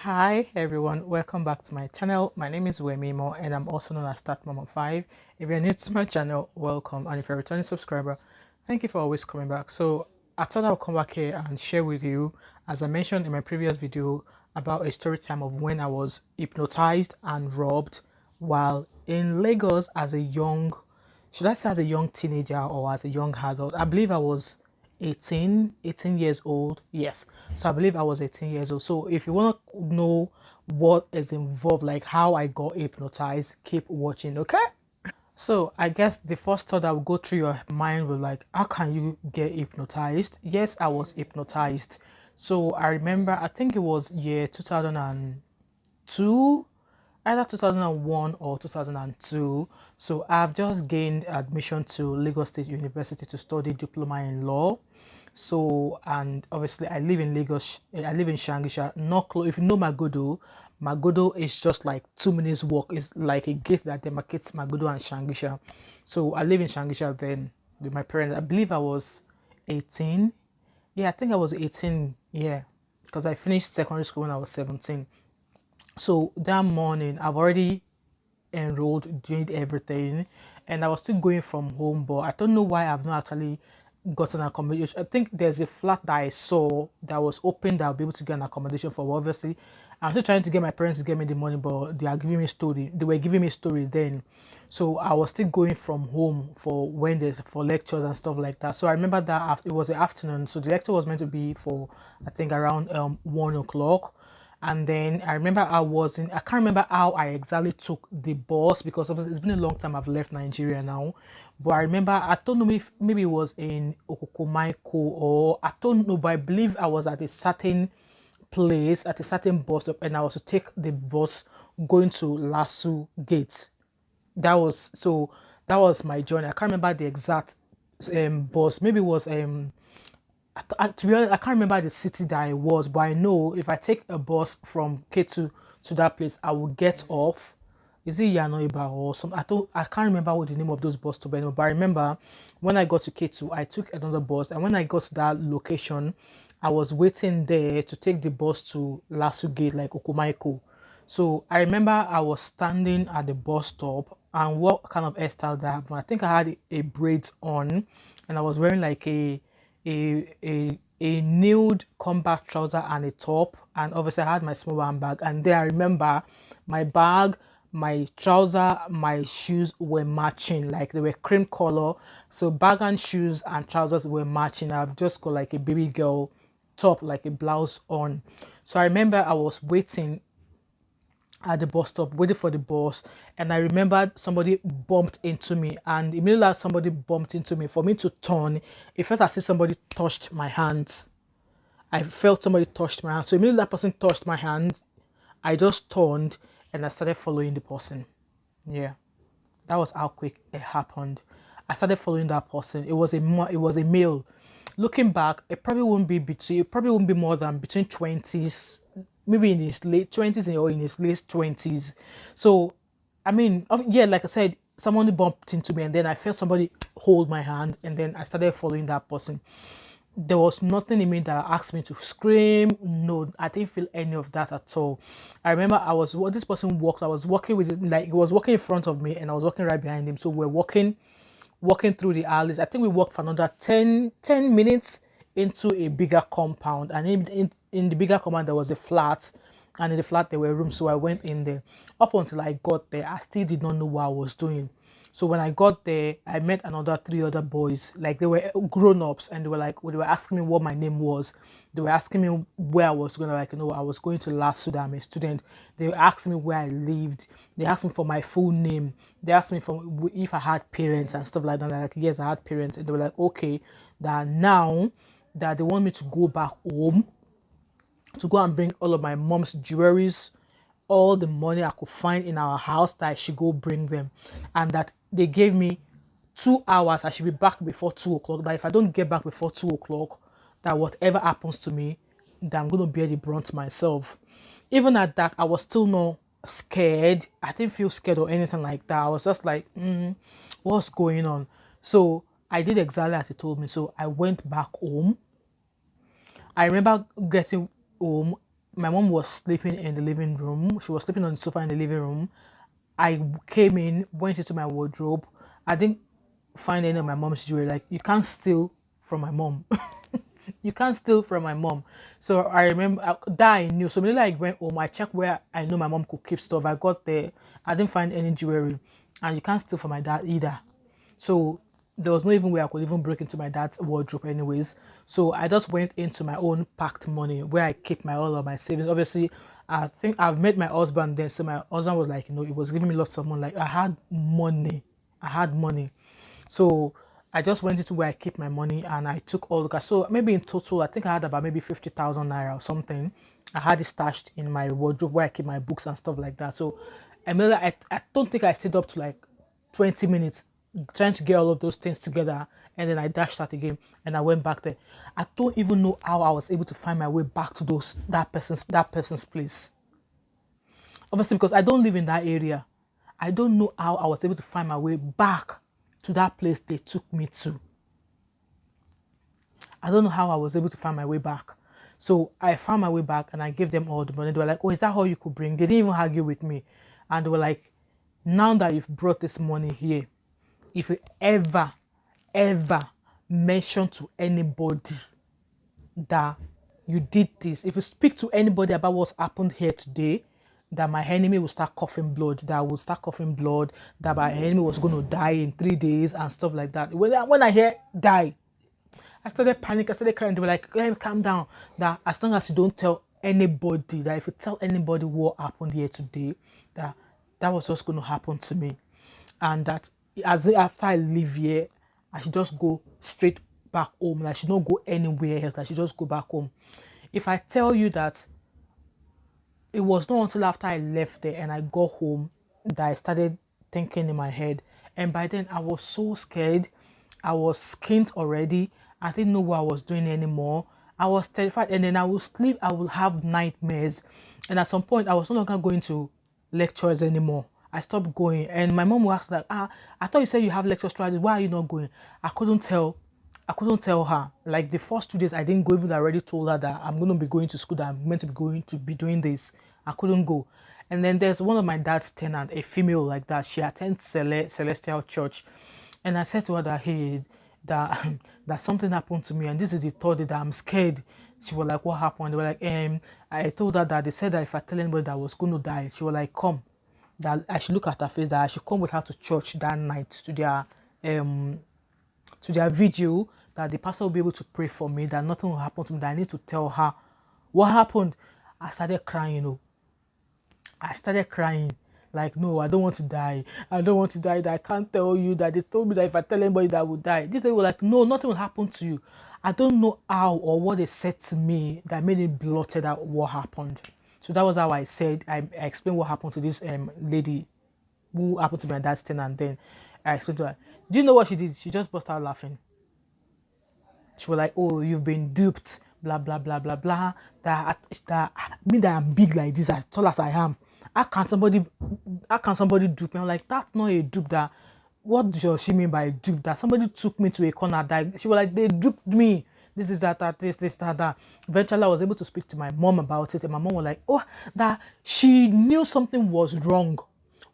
Hi everyone, welcome back to my channel. My name is Wemimo and I'm also known as Start Mama 5. If you're new to my channel, welcome, and if you're a returning subscriber, thank you for always coming back. So I thought I'll come back here and share with you, as I mentioned in my previous video, about a story time of when I was hypnotized and robbed while in Lagos as a young, should I say as a young teenager or as a young adult. I believe I was 18 years old. Yes, so I believe I was 18 years old. So if you want to know what is involved, like how I got hypnotized, keep watching. Okay, so I guess the first thought that will go through your mind will like, how can you get hypnotized? Yes, I was hypnotized. So I remember, I think it was year 2002, either 2001 or 2002. So I've just gained admission to Lagos State University to study diploma in law. So, and obviously I live in Lagos. I live in Shangisha, not close. If you know Magodo, Magodo is just like 2 minutes walk. It's like a gate that demarcates Magodo and Shangisha. So I live in Shangisha then with my parents. I believe I was 18. Yeah, I think I was 18. Yeah, because I finished secondary school when I was 17. So that morning, I've already enrolled, doing everything, and I was still going from home, but I don't know why I've not actually gotten accommodation. I think there's a flat that I saw that was open that I'll be able to get an accommodation for. But obviously, I'm still trying to get my parents to get me the money, but they are giving me story. They were giving me story then. So I was still going from home for when there's for lectures and stuff like that. So I remember that it was the afternoon. So the lecture was meant to be for I think around 1 o'clock. And then I remember I can't remember how I exactly took the bus because obviously it's been a long time I've left Nigeria now. But I remember, I don't know if maybe it was in Okokomaiko or I don't know, but I believe I was at a certain place, at a certain bus stop, and I was to take the bus going to Lasso Gate. That was so that was my journey. I can't remember the exact bus. Maybe it was to be honest, I can't remember the city that I was, but I know if I take a bus from K2 to that place, I will get off. Is it Yanoiba or some? I can't remember what the name of those bus stop anymore. But I remember when I got to K2, I took another bus, and when I got to that location, I was waiting there to take the bus to Lasso Gate, like Okomaiko. So I remember I was standing at the bus stop, and what kind of hairstyle that I have? I think I had a braids on, and I was wearing like a nude combat trouser and a top, and obviously I had my small handbag. And there I remember my bag, my trouser, my shoes were matching, like they were cream color. So bag and shoes and trousers were matching. I've just got like a baby girl top, like a blouse on. So I remember I was waiting at the bus stop waiting for the bus, and I remembered somebody bumped into me, and immediately as somebody bumped into me, for me to turn, it felt as if somebody touched my hand. I felt somebody touched my hand, so immediately that person touched my hand, I just turned and I started following the person. Yeah, that was how quick it happened. I started following that person. It was a male. Looking back, it probably won't be more than between twenties, maybe in his late twenties or in his late twenties. So, I mean, yeah, like I said, someone bumped into me, and then I felt somebody hold my hand, and then I started following that person. There was nothing in me that asked me to scream. No, I didn't feel any of that at all. I remember this person walked. I was walking with like he was walking in front of me, and I was walking right behind him. So we're walking through the alleys. I think we walked for another 10 minutes into a bigger compound. And in the bigger compound, there was a flat. And in the flat, there were rooms. So I went in there. Up until I got there, I still did not know what I was doing. So when I got there, I met another three other boys. Like they were grown ups, and they were asking me what my name was. They were asking me where I was going. Like I was going to LASU. I'm a student. They were asking me where I lived. They asked me for my full name. They asked me for if I had parents and stuff like that. Like yes, I had parents, and they were like, okay, that now that they want me to go back home to go and bring all of my mom's jewelries, all the money I could find in our house, that I should go bring them. And that they gave me 2 hours. I should be back before 2 o'clock. That if I don't get back before 2 o'clock, that whatever happens to me, that I'm going to bear the brunt myself. Even at that, I was still not scared. I didn't feel scared or anything like that. I was just like, what's going on? So I did exactly as he told me. So I went back home. I remember getting home. my mom was sleeping in the living room. She was sleeping on the sofa in the living room. I came in, went into my wardrobe. I didn't find any of my mom's jewelry. Like, you can't steal from my mom. You can't steal from my mom. So I remember that I knew. So immediately I went home, I checked where I know my mom could keep stuff. I got there, I didn't find any jewelry. And you can't steal from my dad either. So there was no even way I could even break into my dad's wardrobe anyways. So I just went into my own packed money where I keep my all of my savings. Obviously, I think I've met my husband then. So my husband was like, he was giving me lots of money. Like, I had money. I had money. So I just went into where I keep my money and I took all the cash. So maybe in total, I think I had about maybe 50,000 naira or something. I had it stashed in my wardrobe where I keep my books and stuff like that. So I don't think I stayed up to like 20 minutes trying to get all of those things together, and then I dashed out again and I went back there. I don't even know how I was able to find my way back to that person's place. Obviously, because I don't live in that area. I don't know how I was able to find my way back to that place they took me to. I don't know how I was able to find my way back. So I found my way back and I gave them all the money. They were like, oh, is that all you could bring? They didn't even argue with me. And they were like, now that you've brought this money here, if you ever mention to anybody that you did this, if you speak to anybody about what's happened here today, that my enemy will start coughing blood, that my enemy was going to die in 3 days and stuff like that. When I hear die, I started panicking, I started crying. They were like, hey, calm down. That as long as you don't tell anybody, that if you tell anybody what happened here today, that was just going to happen to me. And that after I leave here, I should just go straight back home. And I should not go anywhere else. I should just go back home. If I tell you that it was not until after I left there and I got home that I started thinking in my head. And by then I was so scared. I was skint already. I didn't know what I was doing anymore. I was terrified. And then I would sleep. I would have nightmares. And at some point, I was no longer going to lectures anymore. I stopped going. And my mom would ask, like, I thought you said you have lecture strategies. Why are you not going? I couldn't tell her. Like the first 2 days I didn't go, even though I already told her that I'm going to be going to school, that I'm meant to be going to be doing this. I couldn't go. And then there's one of my dad's tenant, a female like that. She attends Celestial Church. And I said to her that, hey, that something happened to me. And this is the third day that I'm scared. She was like, what happened? They were like, I told her that they said that if I tell anybody that I was going to die, she was like, come. That I should look at her face, that I should come with her to church that night to their vigil, that the pastor will be able to pray for me, that nothing will happen to me, that I need to tell her what happened. I started crying, I started crying. Like, no, I don't want to die. I don't want to die. That I can't tell you, that they told me that if I tell anybody that I would die. This they were like, no, nothing will happen to you. I don't know how or what they said to me that made it blotted out what happened. So that was how I explained what happened to this lady who happened to my dad's tenant. And then I explained to her, do you know what she did? She just burst out laughing. She was like, oh, you've been duped, blah, blah, blah, blah, blah. That I'm big like this, as tall as I am. How can somebody dupe me? I'm like, that's not a dupe. That what does she mean by dupe? That somebody took me to a corner. That she was like, they duped me. This is that, this, that. Eventually, I was able to speak to my mom about it, and my mom was like, oh, that she knew something was wrong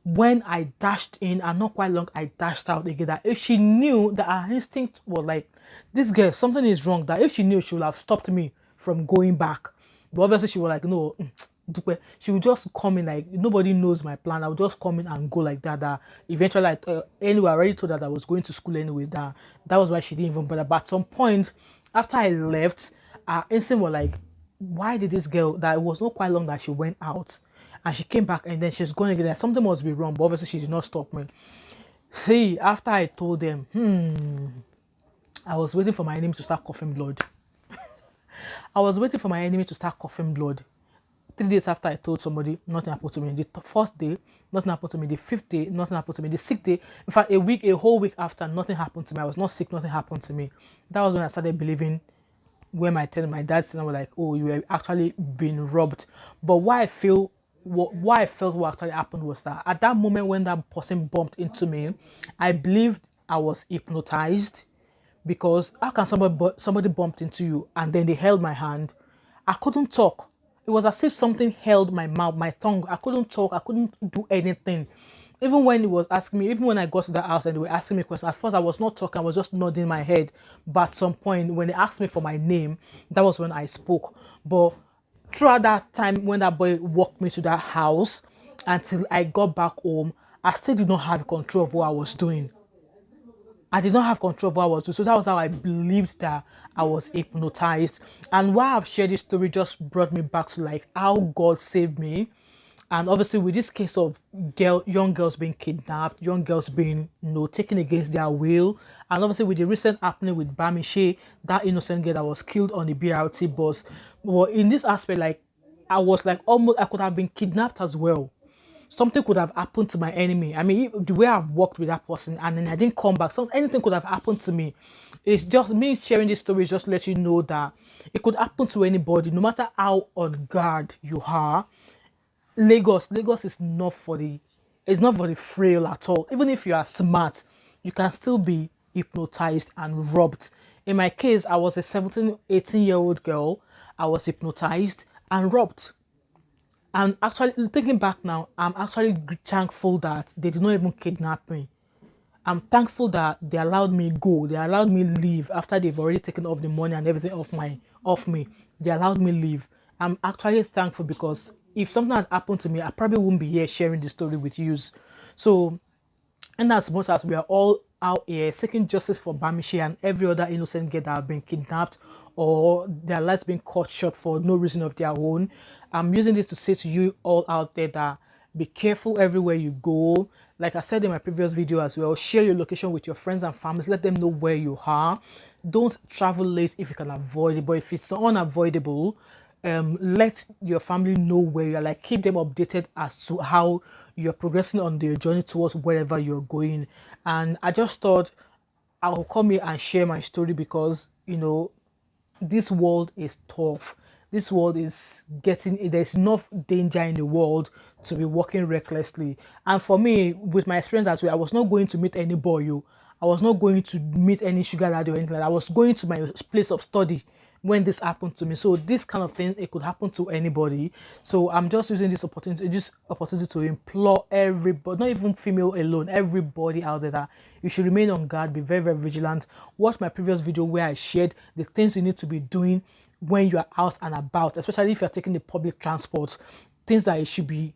when I dashed in, and not quite long, I dashed out again. That if she knew, that her instinct was like, this girl, something is wrong. That if she knew, she would have stopped me from going back. But obviously, she was like, no. She would just come in, like, nobody knows my plan. I would just come in and go like that. That eventually, anyway, I already told her that I was going to school anyway. That was why she didn't even bother. But at some point, after I left, her instinct was like, why did this girl, that it was not quite long that she went out and she came back and then she's going again. Like, something must be wrong. But obviously, she did not stop me. See, after I told them, I was waiting for my enemy to start coughing blood. I was waiting for my enemy to start coughing blood. 3 days after I told somebody, nothing happened to me. The first day, nothing happened to me. The 5th day, nothing happened to me. The 6th day, in fact, a whole week after, nothing happened to me. I was not sick, nothing happened to me. That was when I started believing, when my dad said, were like, oh, you were actually being robbed. But why I felt what actually happened was that at that moment when that person bumped into me, I believed I was hypnotized, because how can somebody bumped into you and then they held my hand? I couldn't talk. It was as if something held my mouth, my tongue. I couldn't talk. I couldn't do anything. Even when it was asking me, even when I got to the house and they were asking me questions, at first I was not talking, I was just nodding my head. But at some point, when they asked me for my name, that was when I spoke. But throughout that time, when that boy walked me to that house until I got back home, I still did not have control of what I was doing. I did not have control of what I was doing. So that was how I believed that I was hypnotized. And why I've shared this story just brought me back to like how God saved me. And obviously with this case of young girls being kidnapped, young girls being, taken against their will. And obviously with the recent happening with Bamishe, that innocent girl that was killed on the BRT bus. Well, in this aspect, like I was like almost I could have been kidnapped as well. Something could have happened to my enemy. I mean, the way I've worked with that person and then I didn't come back, so anything could have happened to me. It's just me sharing this story just lets you know that it could happen to anybody, no matter how on guard you are. Lagos is not for the, it's not for the frail at all. Even if you are smart, you can still be hypnotized and robbed. In my case, I was a 17, 18-year-old girl. I was hypnotized and robbed. And actually, thinking back now, I'm actually thankful that they did not even kidnap me. I'm thankful that they allowed me go. They allowed me leave after they've already taken off the money and everything off me. They allowed me leave. I'm actually thankful because if something had happened to me, I probably wouldn't be here sharing the story with you. So, and as much as we are all out here seeking justice for Bamishi and every other innocent girl that have been kidnapped or their lives being cut short for no reason of their own, I'm using this to say to you all out there that be careful everywhere you go. Like I said in my previous video as well, share your location with your friends and families. Let them know where you are. Don't travel late if you can avoid it, but if it's unavoidable, let your family know where you're, like keep them updated as to how you're progressing on their journey towards wherever you're going. And I just thought I'll come here and share my story because this world is tough. This world is getting, there's enough danger in the world to be walking recklessly. And for me, with my experience as well, I was not going to meet any boy. I was not going to meet any sugar daddy or anything like that. I was going to my place of study when this happened to me. So this kind of thing, it could happen to anybody. So I'm just using this opportunity to implore everybody, not even female alone, everybody out there, that you should remain on guard, be very, very vigilant. Watch my previous video where I shared the things you need to be doing when you are out and about, especially if you're taking the public transport, things that you should be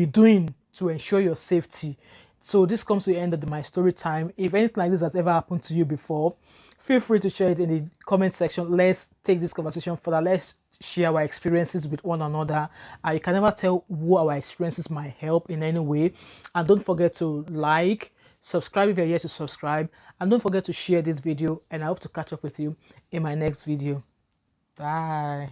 doing to ensure your safety. So this comes to the end of my story time. If anything like this has ever happened to you before, feel free to share it in the comment section. Let's take this conversation further. Let's share our experiences with one another. You can never tell who our experiences might help in any way. And don't forget to like, subscribe if you're yet to subscribe, and don't forget to share this video. And I hope to catch up with you in my next video. Bye.